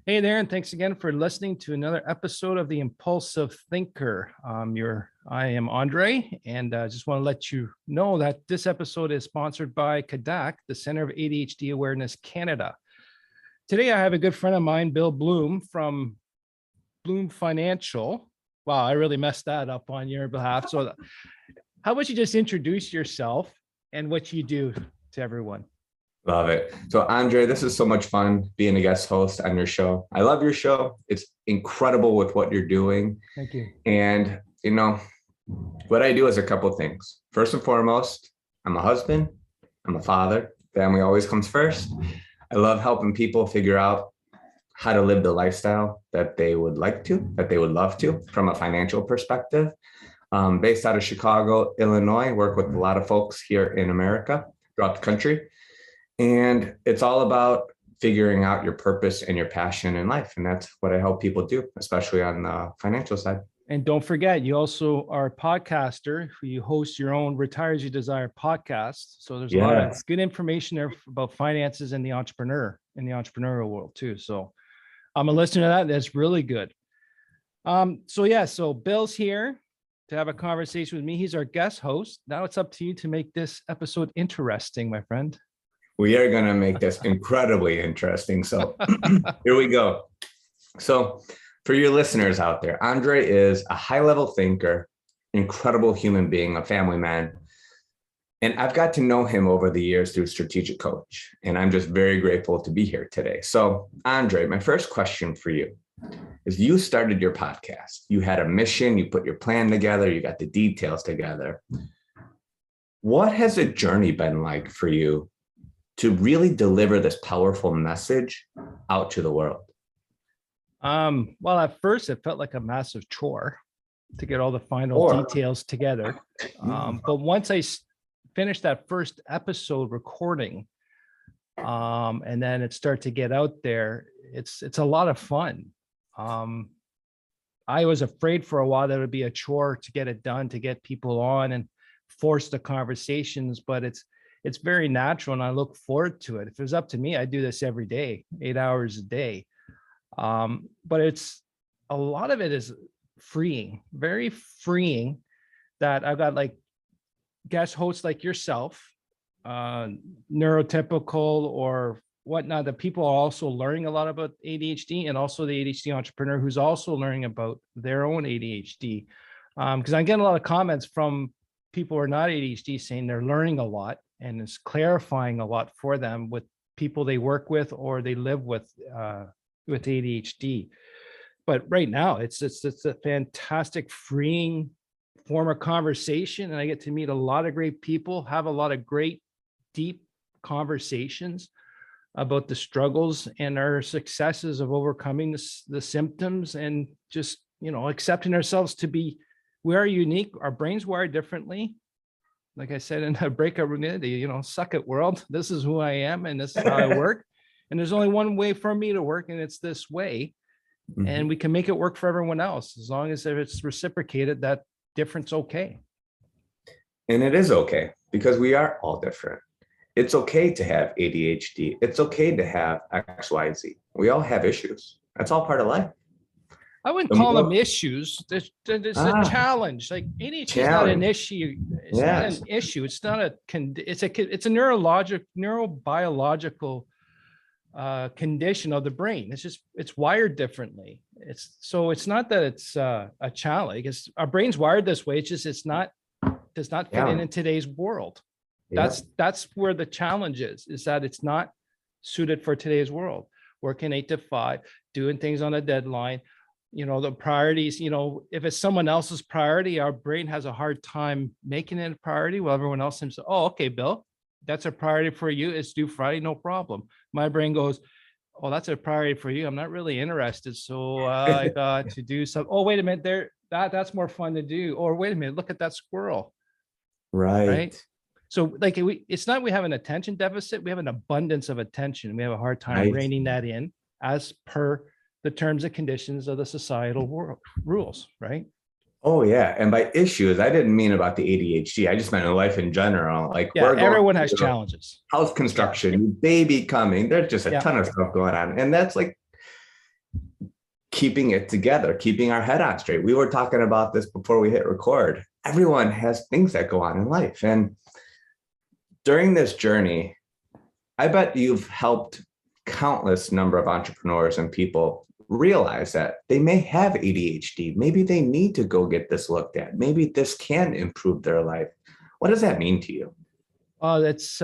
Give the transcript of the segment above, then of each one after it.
Hey there, and thanks again for listening to another episode of The Impulsive Thinker. I am Andre, and I just want to let you know that this episode is sponsored by CADAC, the Center of ADHD Awareness Canada. Today, I have a good friend of mine, Bill Bloom from Bloom Financial. Wow, I really messed that up on your behalf. So how about you just introduce yourself and what you do to everyone? Love it. So Andre, this is so much fun being a guest host on your show. I love your show. It's incredible with what you're doing. Thank you. And what I do is a couple of things. First and foremost, I'm a husband, I'm a father. Family always comes first. I love helping people figure out how to live the lifestyle that they would like to, that they would love to from a financial perspective. Based out of Chicago, Illinois, work with a lot of folks here in America, throughout the country. And it's all about figuring out your purpose and your passion in life. And that's what I help people do, especially on the financial side. And don't forget, you also are a podcaster. You host your own Retire As You Desire podcast. So there's a lot of good information there about finances and the entrepreneurial world too. So I'm a listener to that. That's really good. So Bill's here to have a conversation with me. He's our guest host. Now it's up to you to make this episode interesting, my friend. We are going to make this incredibly interesting. So here we go. So for your listeners out there, Andre is a high-level thinker, incredible human being, a family man. And I've got to know him over the years through Strategic Coach. And I'm just very grateful to be here today. So Andre, my first question for you is, you started your podcast. You had a mission, you put your plan together, you got the details together. What has the journey been like for you to really deliver this powerful message out to the world? Well, at first it felt like a massive chore to get all the final details together. But once I finished that first episode recording, and then it started to get out there, it's a lot of fun. I was afraid for a while that it would be a chore to get it done, to get people on and force the conversations, but it's very natural and I look forward to it. If it was up to me, I'd do this every day, 8 hours a day. But it's a lot of it is freeing, very freeing, that I've got like guest hosts like yourself, neurotypical or whatnot, that people are also learning a lot about ADHD, and also the ADHD entrepreneur who's also learning about their own ADHD. Because I'm getting a lot of comments from people who are not ADHD saying they're learning a lot, and it's clarifying a lot for them with people they work with or they live with ADHD. But right now, it's a fantastic, freeing form of conversation, and I get to meet a lot of great people, have a lot of great, deep conversations about the struggles and our successes of overcoming the symptoms, and just accepting ourselves to be. We are unique. Our brains wired differently. Like I said in the breakout room, suck it world. This is who I am and this is how I work. And there's only one way for me to work, and it's this way. Mm-hmm. And we can make it work for everyone else. As long as if it's reciprocated, that difference okay. And it is okay, because we are all different. It's okay to have ADHD. It's okay to have XYZ. We all have issues. That's all part of life. I wouldn't call them issues. It's a challenge. Like ADHD is not an issue. It's not an issue. It's not it's a neurobiological condition of the brain. It's wired differently. It's not that it's a challenge. Our brain's wired this way. It's just does not fit in today's world. That's where the challenge is that it's not suited for today's world. Working 8 to 5, doing things on a deadline. The priorities, if it's someone else's priority, our brain has a hard time making it a priority. Well, everyone else seems to, okay, Bill, that's a priority for you. It's due Friday, no problem. My brain goes, oh, that's a priority for you. I'm not really interested. So I got to do something. Oh, wait a minute, that's more fun to do. Or wait a minute, look at that squirrel. Right. So it's not we have an attention deficit. We have an abundance of attention. We have a hard time reining that in as per the terms and conditions of the societal world rules, right? Oh yeah, and by issues, I didn't mean about the ADHD. I just meant in life in general. Everyone has challenges. House construction, baby coming. There's just a ton of stuff going on, and that's like, keeping it together, keeping our head on straight. We were talking about this before we hit record. Everyone has things that go on in life. And during this journey, I bet you've helped countless number of entrepreneurs and people realize that they may have ADHD. Maybe they need to go get this looked at. Maybe this can improve their life. What does that mean to you? Oh, that's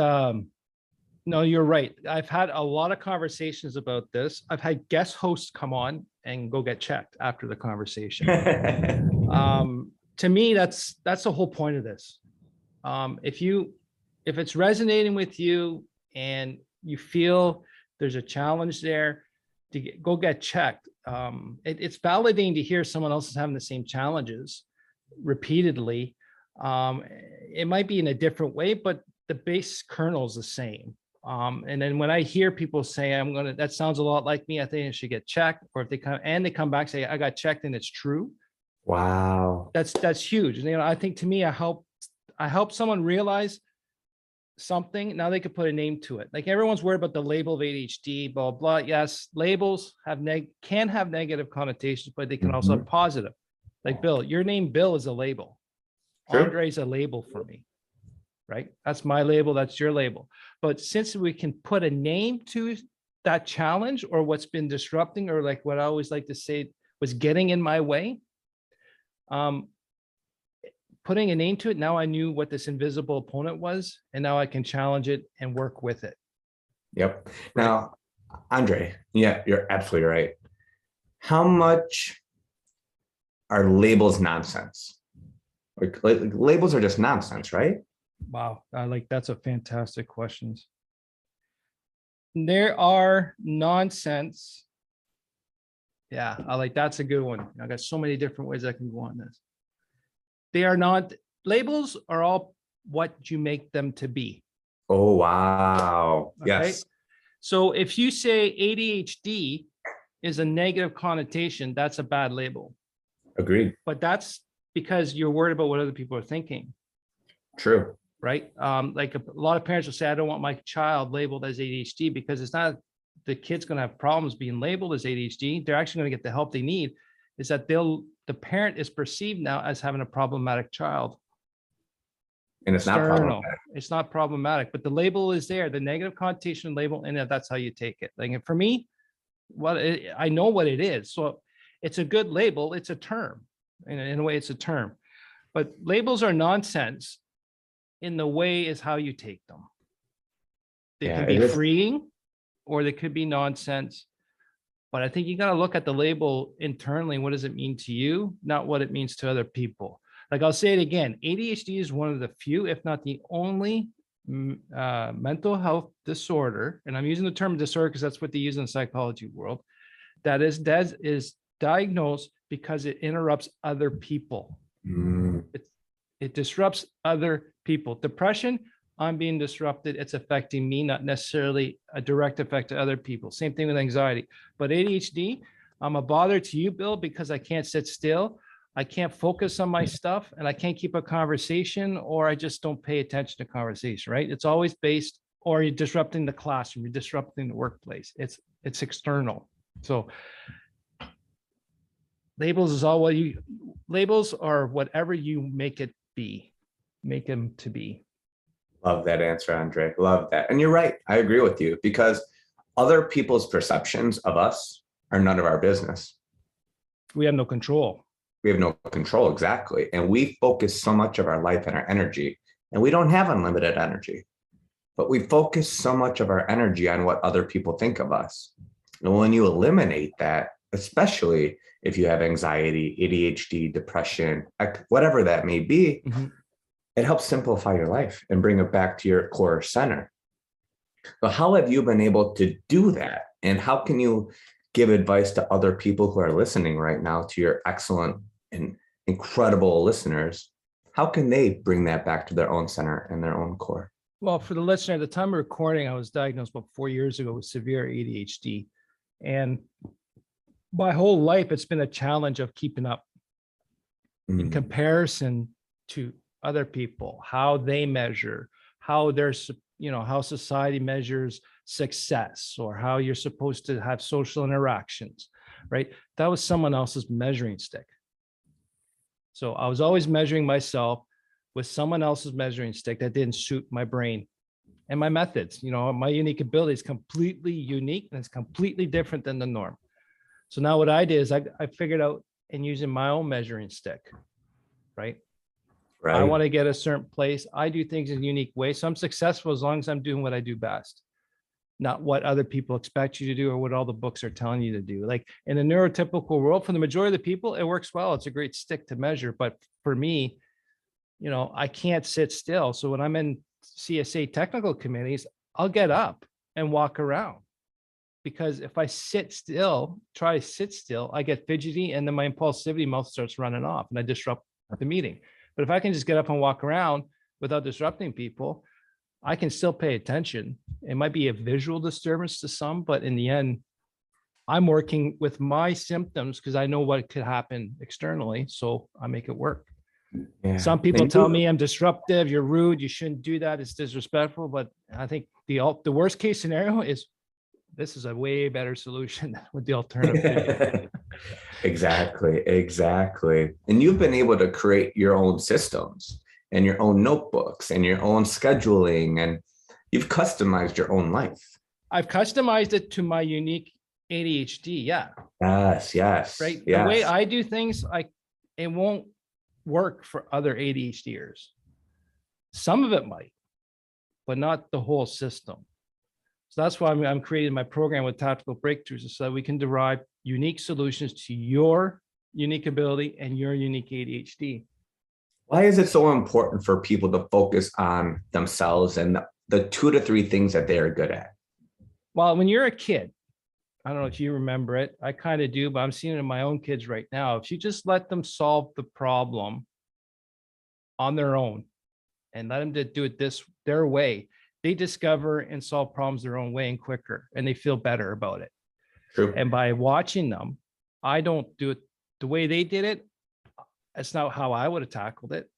no, you're right. I've had a lot of conversations about this. I've had guest hosts come on and go get checked after the conversation. To me, that's the whole point of this. If it's resonating with you and you feel there's a challenge there, go get checked. It's validating to hear someone else is having the same challenges repeatedly. It might be in a different way, but the base kernel is the same. And then when I hear people say, that sounds a lot like me, I think I should get checked. Or if they come back, say, I got checked and it's true. Wow. That's huge. And, I think to me, I help someone realize something. Now they could put a name to it. Like everyone's worried about the label of ADHD, blah, blah. Yes, labels can have negative connotations, but they can also have positive. Like Bill, your name Bill is a label. Sure. Andre is a label for me, right? That's my label. That's your label. But since we can put a name to that challenge or what's been disrupting, or like what I always like to say was getting in my way, putting a name to it, now I knew what this invisible opponent was, and now I can challenge it and work with it. Yep. Now, Andre, yeah, you're absolutely right. How much are labels nonsense? Like labels are just nonsense, right? Wow, that's a fantastic question. There are nonsense. Yeah, that's a good one. I got so many different ways I can go on this. They are not, labels are all what you make them to be. Oh, wow. Okay? Yes. So if you say ADHD is a negative connotation, that's a bad label. Agreed. But that's because you're worried about what other people are thinking. True. Right? Like a lot of parents will say, I don't want my child labeled as ADHD, because it's not the kid's going to have problems being labeled as ADHD. They're actually going to get the help they need. Is that the parent is perceived now as having a problematic child. And it's not problematic. It's not problematic, but the label is there, the negative connotation label, and that's how you take it. Like for me, I know what it is. So it's a good label. It's a term. In a way, it's a term. But labels are nonsense in the way is how you take them. They can be freeing or they could be nonsense. But I think you got to look at the label internally. What does it mean to you? Not what it means to other people. Like I'll say it again, ADHD is one of the few, if not the only mental health disorder, and I'm using the term disorder because that's what they use in the psychology world, that is diagnosed because it interrupts other people. It disrupts other people. Depression, I'm being disrupted. It's affecting me, not necessarily a direct effect to other people. Same thing with anxiety. But ADHD, I'm a bother to you, Bill, because I can't sit still. I can't focus on my stuff, and I can't keep a conversation, or I just don't pay attention to conversation, right? It's always based, or you're disrupting the classroom, you're disrupting the workplace. It's external. So labels are whatever you make it be, make them to be. Love that answer, Andre. Love that. And you're right. I agree with you, because other people's perceptions of us are none of our business. We have no control. We have no control, exactly. And we focus so much of our life and our energy, and we don't have unlimited energy, but we focus so much of our energy on what other people think of us. And when you eliminate that, especially if you have anxiety, ADHD, depression, whatever that may be, it helps simplify your life and bring it back to your core center. So how have you been able to do that? And how can you give advice to other people who are listening right now, to your excellent and incredible listeners? How can they bring that back to their own center and their own core? Well, for the listener, at the time of recording, I was diagnosed about 4 years ago with severe ADHD. And my whole life, it's been a challenge of keeping up in comparison to other people, how they measure, how how society measures success, or how you're supposed to have social interactions. right? That was someone else's measuring stick. So I was always measuring myself with someone else's measuring stick that didn't suit my brain and my methods. My unique ability is completely unique and it's completely different than the norm. So now what I did is I figured out and using my own measuring stick, right? Right. I want to get a certain place. I do things in a unique way. So I'm successful as long as I'm doing what I do best, not what other people expect you to do or what all the books are telling you to do. Like in the neurotypical world, for the majority of the people, it works well. It's a great stick to measure. But for me, I can't sit still. So when I'm in CSA technical committees, I'll get up and walk around. Because if I try to sit still, I get fidgety and then my impulsivity mouth starts running off and I disrupt the meeting. But if I can just get up and walk around without disrupting people, I can still pay attention. It might be a visual disturbance to some, but in the end, I'm working with my symptoms because I know what could happen externally. So I make it work. Yeah. Some people tell me I'm disruptive, you're rude, you shouldn't do that, it's disrespectful. But I think the worst case scenario is this is a way better solution than what the alternative. Exactly. And you've been able to create your own systems and your own notebooks and your own scheduling, and you've customized your own life. I've customized it to my unique ADHD. Yeah. Yes. Right. Yes. The way I do things, it won't work for other ADHDers. Some of it might, but not the whole system. So that's why I'm creating my program with tactical breakthroughs so that we can derive unique solutions to your unique ability and your unique ADHD. Why is it so important for people to focus on themselves and the 2 to 3 things that they are good at? Well, when you're a kid, I don't know if you remember it. I kind of do, but I'm seeing it in my own kids right now. If you just let them solve the problem on their own and let them do it their way, they discover and solve problems their own way and quicker, and they feel better about it. True. And by watching them, I don't do it the way they did it. That's not how I would have tackled it.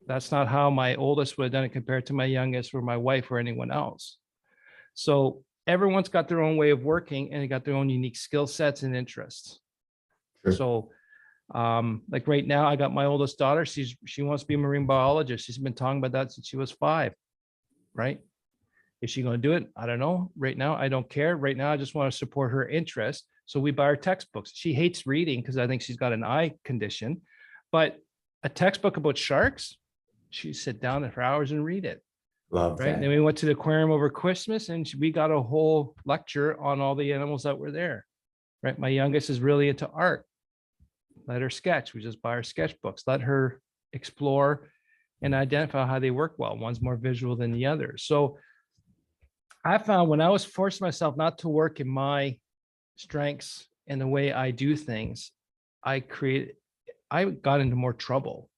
That's not how my oldest would have done it compared to my youngest or my wife or anyone else. So everyone's got their own way of working and they got their own unique skill sets and interests. True. So like right now, I got my oldest daughter. She wants to be a marine biologist. She's been talking about that since she was 5, right? Is she going to do it? I don't know. Right now, I don't care. Right now, I just want to support her interest. So we buy her textbooks. She hates reading because I think she's got an eye condition. But a textbook about sharks, she sit down for hours and read it. Love right. that. And then we went to the aquarium over Christmas and we got a whole lecture on all the animals that were there. Right. My youngest is really into art. Let her sketch. We just buy her sketchbooks. Let her explore and identify how they work well. One's more visual than the other. So I found when I was forcing myself not to work in my strengths and the way I do things, I got into more trouble,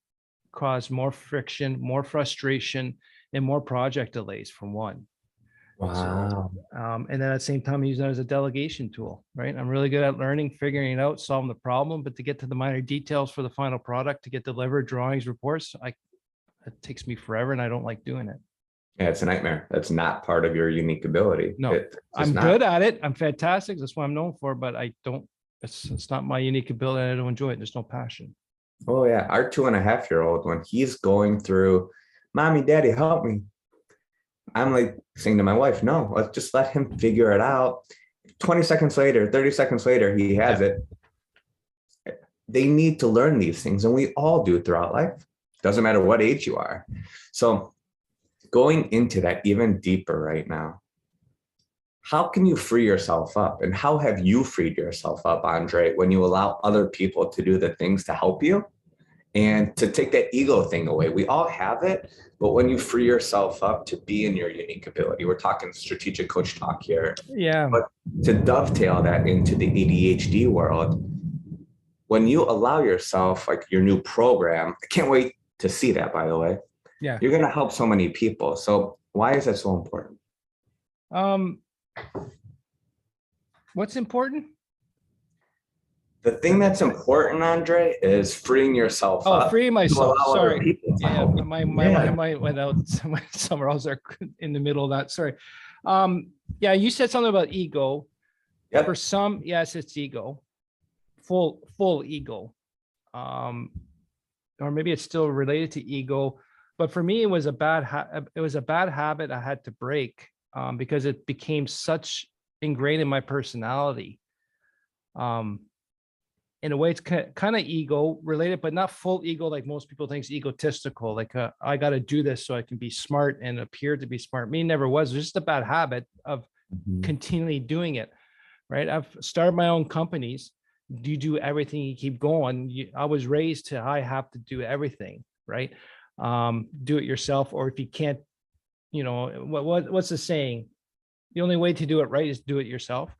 caused more friction, more frustration, and more project delays from one. Wow. So, and then at the same time, I'm using it as a delegation tool, right? I'm really good at learning, figuring it out, solving the problem, but to get to the minor details for the final product, to get delivered drawings, reports, it takes me forever and I don't like doing it. Yeah, it's a nightmare. That's not part of your unique ability. No, I'm good at it. I'm fantastic. That's what I'm known for, but it's not my unique ability. I don't enjoy it. There's no passion. Oh yeah. Our 2.5-year-old, when he's going through, Mommy, Daddy, help me. I'm like saying to my wife, no, let's just let him figure it out. 20 seconds later, 30 seconds later, he has it. They need to learn these things, and we all do throughout life. Doesn't matter what age you are. So going into that even deeper right now, how can you free yourself up? And how have you freed yourself up, Andre, when you allow other people to do the things to help you and to take that ego thing away? We all have it, but when you free yourself up to be in your unique ability, we're talking strategic coach talk here. Yeah. But to dovetail that into the ADHD world, when you allow yourself, like your new program, I can't wait to see that, by the way. Yeah. You're going to help so many people. So why is that so important? What's important? The thing that's important, Andre, is freeing yourself up. Oh, freeing myself. Sorry. Yeah, my mind went out somewhere else there in the middle of that. Sorry. Yeah, you said something about ego. Yep. For some, yes, it's ego. full ego. Or maybe it's still related to ego, but for me, it was a bad habit I had to break, because it became such ingrained in my personality. In a way, it's kind of ego related, but not full ego like most people think is egotistical. Like, I got to do this so I can be smart and appear to be smart. Me never was. It was just a bad habit of continually doing it. Right. I've started my own companies. You do everything, you keep going. I was raised to, I have to do everything. Right. Do it yourself. Or if you can't, what's the saying? The only way to do it right is do it yourself.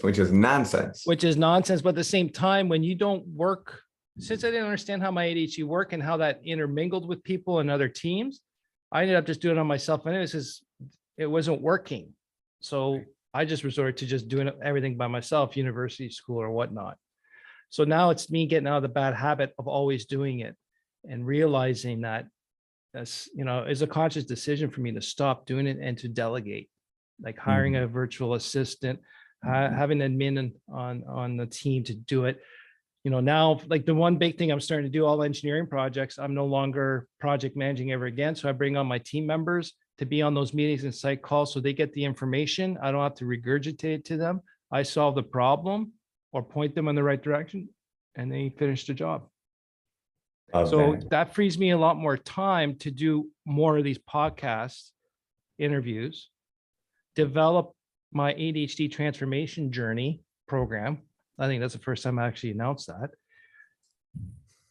Which is nonsense. But at the same time, when you don't work, since I didn't understand how my ADHD worked and how that intermingled with people and other teams, I ended up just doing it on myself anyways, because it wasn't working. So I just resorted to just doing everything by myself, university, school, or whatnot. So now it's me getting out of the bad habit of always doing it and realizing that that's, is a conscious decision for me to stop doing it and to delegate, like hiring a virtual assistant, having an admin on the team to do it. Now, like the one big thing I'm starting to do, all engineering projects, I'm no longer project managing ever again. So I bring on my team members to be on those meetings and site calls so they get the information. I don't have to regurgitate it to them. I solve the problem or point them in the right direction and they finish the job. Okay. So that frees me a lot more time to do more of these podcast interviews, develop my ADHD transformation journey program. I think that's the first time I actually announced that.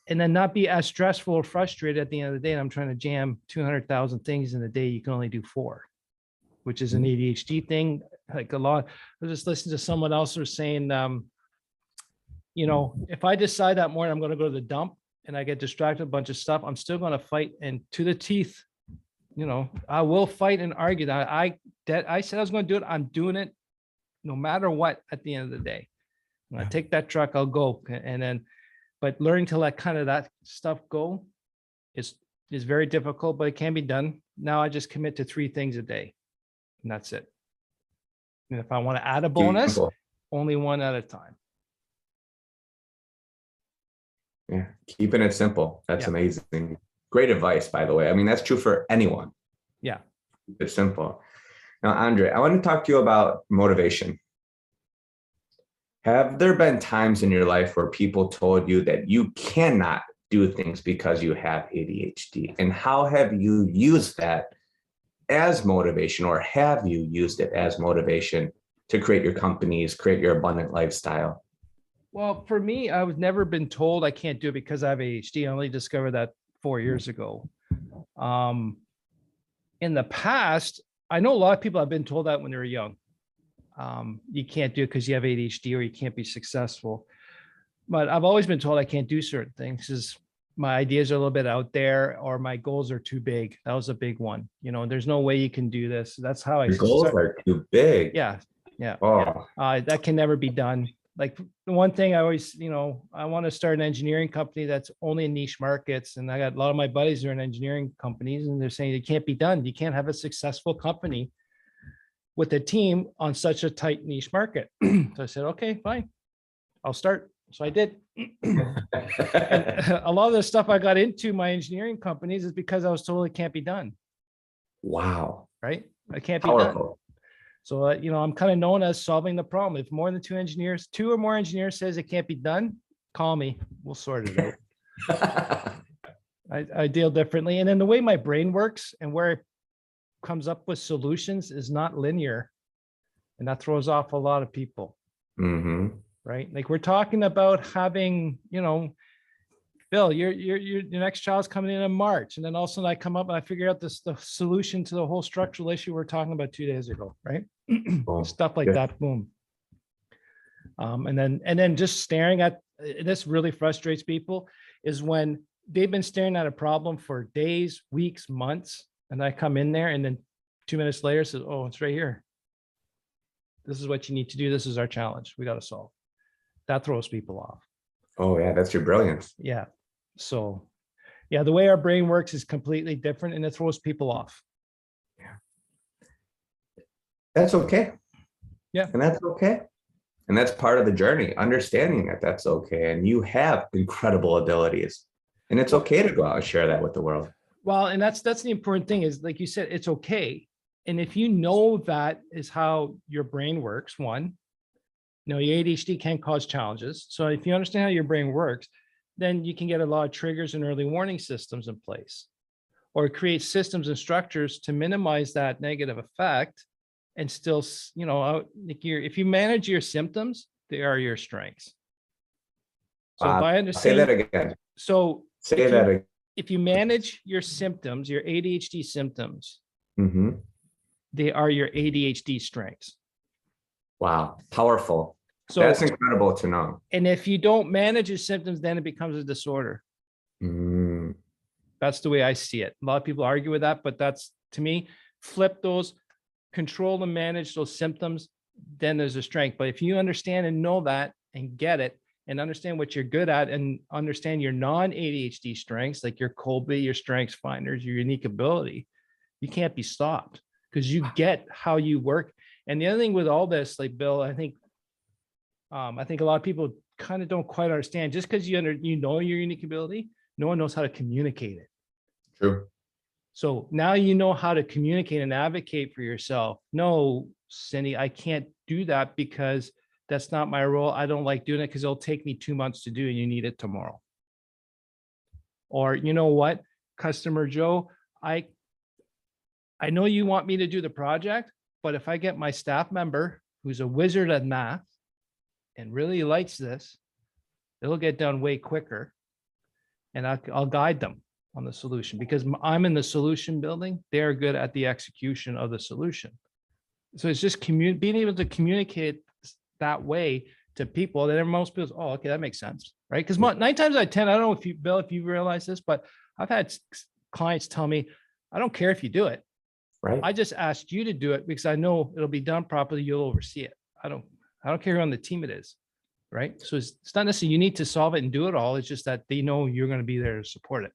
And then not be as stressful or frustrated at the end of the day. And I'm trying to jam 200,000 things in a day. You can only do 4, which is an ADHD thing. Like a lot, I just listened to someone else who was saying, if I decide that morning I'm going to go to the dump and I get distracted with a bunch of stuff, I'm still going to fight and to the teeth. I will fight and argue that I said I was going to do it. I'm doing it no matter what at the end of the day. When I take that truck, I'll go. And then, but learning to let kind of that stuff go is very difficult, but it can be done. Now I just commit to 3 things a day and that's it. And if I want to add a bonus, only one at a time. Yeah, keeping it simple. That's amazing. Great advice, by the way. I mean, that's true for anyone. Yeah. Keep it simple. Now, Andre, I want to talk to you about motivation. Have there been times in your life where people told you that you cannot do things because you have ADHD? And how have you used that as motivation, or have you used it as motivation to create your companies, create your abundant lifestyle? Well, for me, I've never been told I can't do it because I have ADHD. I only discovered that 4 years ago. In the past, I know a lot of people have been told that when they were young. You can't do it because you have ADHD or you can't be successful. But I've always been told I can't do certain things because my ideas are a little bit out there or my goals are too big. That was a big one. There's no way you can do this. That's how Your goals are too big. Yeah. Oh. That can never be done. Like the one thing I always, I want to start an engineering company that's only in niche markets. And I got a lot of my buddies who are in engineering companies and they're saying it can't be done. You can't have a successful company with a team on such a tight niche market. So I said, okay, fine, I'll start. So I did. And a lot of the stuff I got into my engineering companies is because I was told it can't be done. Wow. Right? It can't be Powerful. done. So, I'm kind of known as solving the problem. If more than 2 or more engineers says it can't be done, call me. We'll sort it out. I deal differently. And then the way my brain works and where it comes up with solutions is not linear. And that throws off a lot of people. Mm-hmm. Right? Like we're talking about having, Bill, your next child's coming in March. And then all of a sudden I come up and I figure out the solution to the whole structural issue we we're talking about 2 days ago, right? Stuff like that, boom. And then just staring at, this really frustrates people, is when they've been staring at a problem for days, weeks, months, and I come in there and then 2 minutes later says, oh, it's right here. This is what you need to do. This is our challenge. We got to solve. That throws people off. Oh yeah, that's your brilliance. Yeah. So yeah, the way our brain works is completely different and it throws people off. Yeah. That's okay. Yeah. And that's okay. And that's part of the journey, understanding that that's okay. And you have incredible abilities. And it's okay to go out and share that with the world. Well, and that's the important thing is, like you said, it's okay. And if you know that is how your brain works, one, your ADHD can cause challenges. So if you understand how your brain works, then you can get a lot of triggers and early warning systems in place, or create systems and structures to minimize that negative effect. And still, if you manage your symptoms, they are your strengths. So if I understand, say that again. So say that again. If you manage your symptoms, your ADHD symptoms, Mm-hmm. they are your ADHD strengths. Wow, powerful. So that's incredible to know. And if you don't manage your symptoms, then it becomes a disorder. Mm. That's the way I see it. A lot of people argue with that, but that's, to me, flip those, control and manage those symptoms, then there's a strength. But if you understand and know that and get it and understand what you're good at and understand your non-ADHD strengths, like your Colby, your strengths finders, your unique ability, you can't be stopped because you get how you work. And the other thing with all this, like Bill, I think a lot of people kind of don't quite understand, just because you know your unique ability, no one knows how to communicate it. True. So now you know how to communicate and advocate for yourself. No, Cindy, I can't do that because that's not my role. I don't like doing it because it'll take me 2 months to do and you need it tomorrow. Or you know what, customer Joe, I know you want me to do the project, but if I get my staff member who's a wizard at math and really likes this, it'll get done way quicker. And I'll guide them on the solution because I'm in the solution building. They're good at the execution of the solution. So it's just being able to communicate that way to people that most people, oh, okay, that makes sense, right? Because 9 times out of 10, I don't know if you, Bill, if you realize this, but I've had clients tell me, I don't care if you do it. Right. I just asked you to do it because I know it'll be done properly. You'll oversee it. I don't care who on the team it is. Right. So it's not necessarily you need to solve it and do it all. It's just that they know you're going to be there to support it.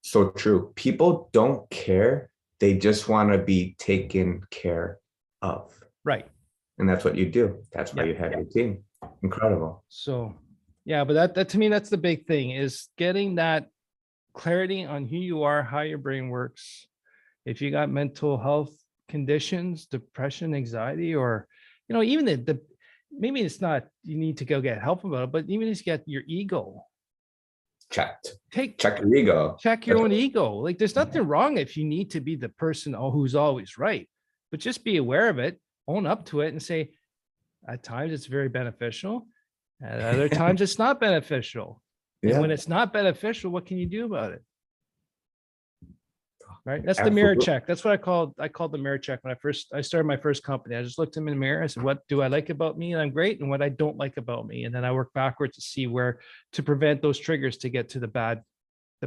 So true. People don't care. They just want to be taken care of. Right. And that's what you do. That's why you have your team. Incredible. So, yeah, but that to me, that's the big thing, is getting that clarity on who you are, how your brain works. If you got mental health conditions, depression, anxiety, or, even the maybe it's not, you need to go get help about it, but even just get your ego checked. Check your ego. Check your own ego. Like there's nothing wrong if you need to be the person who's always right, but just be aware of it, own up to it and say, at times it's very beneficial. At other times it's not beneficial. And when it's not beneficial, what can you do about it? Right. That's the mirror check. That's what I called the mirror check. When I started my first company, I just looked in the mirror. I said, what do I like about me? And I'm great. And what I don't like about me. And then I work backwards to see where to prevent those triggers to get to the bad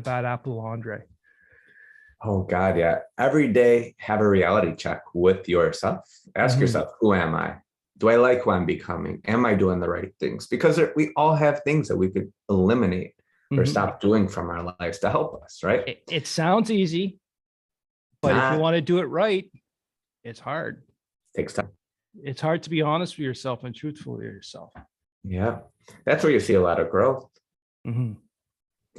apple Andre. Oh God. Yeah. Every day have a reality check with yourself. Ask yourself, who am I? Do I like who I'm becoming? Am I doing the right things? Because we all have things that we could eliminate or stop doing from our lives to help us, right? It sounds easy. But if you want to do it right, it's hard. It takes time. It's hard to be honest with yourself and truthful with yourself. Yeah. That's where you see a lot of growth. A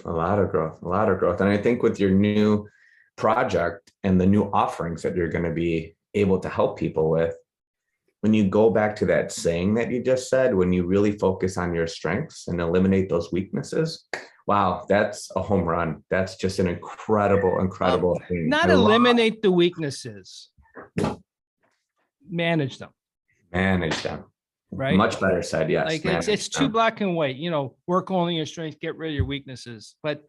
lot of growth. And I think with your new project and the new offerings that you're going to be able to help people with, when you go back to that saying that you just said, when you really focus on your strengths and eliminate those weaknesses, wow, that's a home run. That's just an incredible thing. Not eliminate the weaknesses. Manage them. Right. Much better said, yes. Like it's too black and white, work only your strengths, get rid of your weaknesses. But,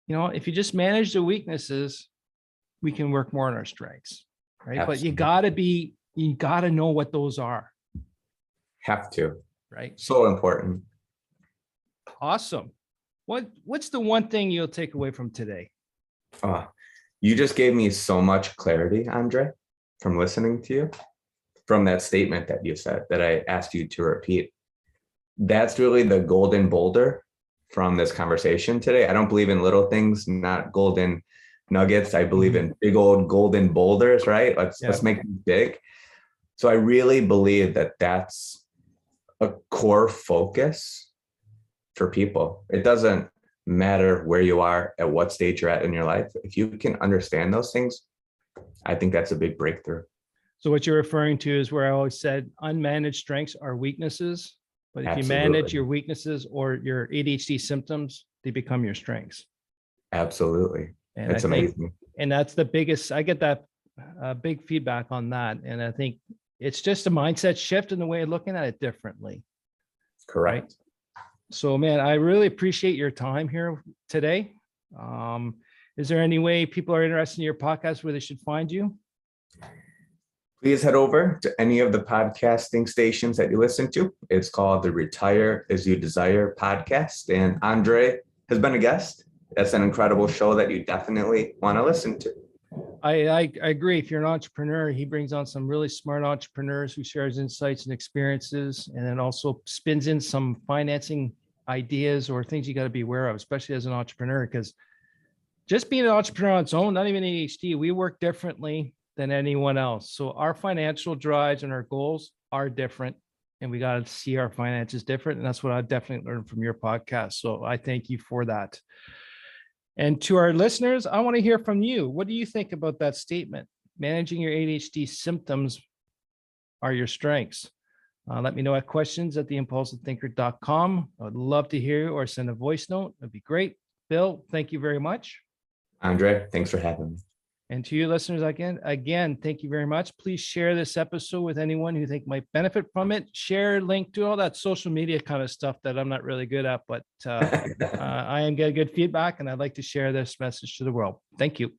if you just manage the weaknesses, we can work more on our strengths. Right. Absolutely. But you gotta know what those are. Have to. Right. So important. Awesome. What's the one thing you'll take away from today? You just gave me so much clarity, Andre, from listening to you, from that statement that you said that I asked you to repeat. That's really the golden boulder from this conversation today. I don't believe in little things, not golden nuggets. I believe in big old golden boulders, right? Let's make them big. So I really believe that that's a core focus for people. It doesn't matter where you are, at what stage you're at in your life. If you can understand those things, I think that's a big breakthrough. So what you're referring to is where I always said unmanaged strengths are weaknesses, but if you manage Absolutely. your weaknesses or your ADHD symptoms, they become your strengths. Absolutely. And It's I think, amazing. and that's the biggest, I get that big feedback on that. And I think it's just a mindset shift in the way of looking at it differently. Correct. So, man, I really appreciate your time here today. Is there any way people are interested in your podcast where they should find you? Please head over to any of the podcasting stations that you listen to. It's called the Retire As You Desire podcast. And Andre has been a guest. That's an incredible show that you definitely want to listen to. I agree. If you're an entrepreneur, he brings on some really smart entrepreneurs who shares insights and experiences, and then also spins in some financing ideas or things you got to be aware of, especially as an entrepreneur, because just being an entrepreneur on its own, not even ADHD, we work differently than anyone else. So our financial drives and our goals are different, and we got to see our finances different. And that's what I definitely learned from your podcast. So I thank you for that. And to our listeners, I want to hear from you. What do you think about that statement? Managing your ADHD symptoms are your strengths. Let me know at questions@theimpulsivethinker.com. I would love to hear you or send a voice note. That'd be great. Bill, thank you very much. Andre, thanks for having me. And to you listeners, again, thank you very much. Please share this episode with anyone who think might benefit from it. Share, link to all that social media kind of stuff that I'm not really good at, but I am getting good feedback, and I'd like to share this message to the world. Thank you.